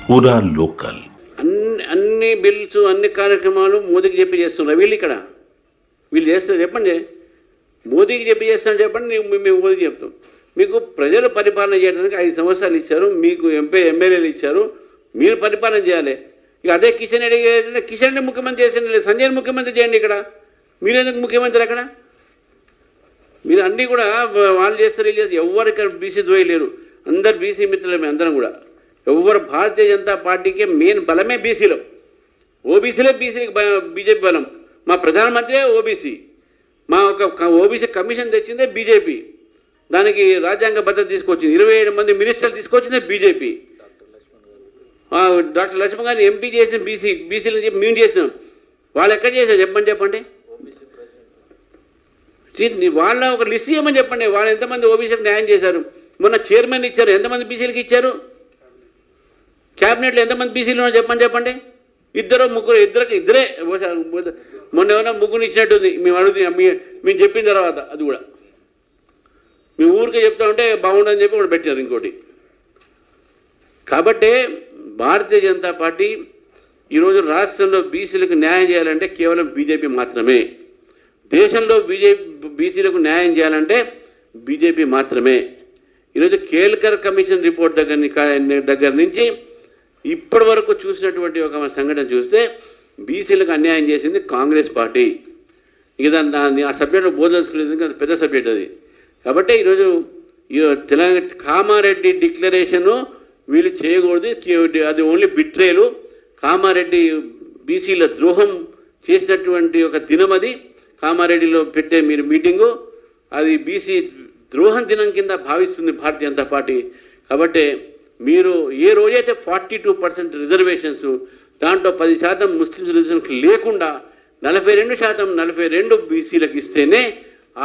పూరా లోకల్ అన్ని బిల్స్ అన్ని కార్యక్రమాలు మోదీకి చెప్పి చేస్తున్నారు. వీళ్ళు చేస్తారు చెప్పండి, మోదీకి చెప్పి చేస్తారని చెప్పండి. మేము మోదీకి చెప్తాం. మీకు ప్రజలు పరిపాలన చేయడానికి 5 సంవత్సరాలు ఇచ్చారు, మీకు ఎమ్మెల్యేలు ఇచ్చారు, మీరు పరిపాలన చేయాలి. ఇక అదే కిషన్ రెడ్డి కిషన్ రెడ్డి ముఖ్యమంత్రి చేసిన సంజయ్ ముఖ్యమంత్రి చేయండి. ఇక్కడ మీరెందుకు ముఖ్యమంత్రి? అక్కడ మీరు అన్నీ కూడా వాళ్ళు చేస్తారు, వీళ్ళు చేస్తారు. ఎవరు ఇక్కడ బీసీ ద్రోయలేరు, అందరు బీసీ మిత్రులమే అందరం కూడా. ఎవరు భారతీయ జనతా పార్టీకి మెయిన్ బలమే బీసీలో. ఓబీసీలే బీసీకి బీజేపీ బలం. మా ప్రధానమంత్రి ఓబీసీ, మా ఒక ఓబీసీ కమిషన్ తెచ్చిందే బీజేపీ, దానికి రాజ్యాంగ భద్రత తీసుకొచ్చింది. 27 మంది మినిస్టర్లు తీసుకొచ్చిందే బీజేపీ. డాక్టర్ లక్ష్మణ్ గారిని ఎంపీ చేసిన బీసీలు చెప్పి మేము చేసినాం. వాళ్ళు ఎక్కడ చేశారు చెప్పండి. వాళ్ళ ఒక లిస్ట్ ఇవ్వమని చెప్పండి. వాళ్ళు ఎంతమంది ఓబీసీకి న్యాయం చేశారు? మొన్న చైర్మన్ ఇచ్చారు, ఎంతమంది బీసీలకు ఇచ్చారు? క్యాబినెట్లో ఎంతమంది బీసీలు ఉన్నారు చెప్పండి. ఇద్దరే. మొన్న ఏమైనా ముగ్గురు ఇచ్చినట్టుంది మేము అడుగుతున్నాం, మేము చెప్పిన తర్వాత. అది కూడా మీ ఊరికే చెప్తా ఉంటే బాగుండదని చెప్పి కూడా పెట్టారు ఇంకోటి. కాబట్టి భారతీయ జనతా పార్టీ ఈరోజు రాష్ట్రంలో బీసీలకు న్యాయం చేయాలంటే కేవలం బీజేపీ మాత్రమే. దేశంలో బీసీలకు న్యాయం చేయాలంటే బీజేపీ మాత్రమే. ఈరోజు కేల్కర్ కమిషన్ రిపోర్ట్ దగ్గర నుంచి ఇప్పటి వరకు చూసినటువంటి ఒక సంఘటన చూస్తే బీసీలకు అన్యాయం చేసింది కాంగ్రెస్ పార్టీ. ఇక దాన్ని ఆ సబ్జెక్టు బోధించుకునేందుకు అది పెద్ద సబ్జెక్ట్ అది. కాబట్టి ఈరోజు తెలంగాణ కామారెడ్డి డిక్లరేషను వీళ్ళు చేయకూడదు, అది ఓన్లీ బిట్రేలు. కామారెడ్డి బీసీల ద్రోహం చేసినటువంటి ఒక దినం అది. కామారెడ్డిలో పెట్టే మీరు మీటింగు అది బీసీ ద్రోహం దినం కింద భావిస్తుంది భారతీయ జనతా పార్టీ. కాబట్టి మీరు ఏ రోజైతే 42% రిజర్వేషన్స్, దాంట్లో 10% ముస్లిమ్స్ రిజర్వేషన్స్ లేకుండా 42% బీసీలకు ఇస్తేనే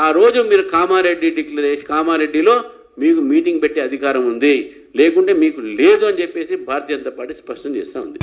ఆ రోజు మీరు కామారెడ్డిలో మీకు మీటింగ్ పెట్టే అధికారం ఉంది, లేకుంటే మీకు లేదు అని చెప్పేసి భారతీయ జనతా పార్టీ స్పష్టం చేస్తూ ఉంది.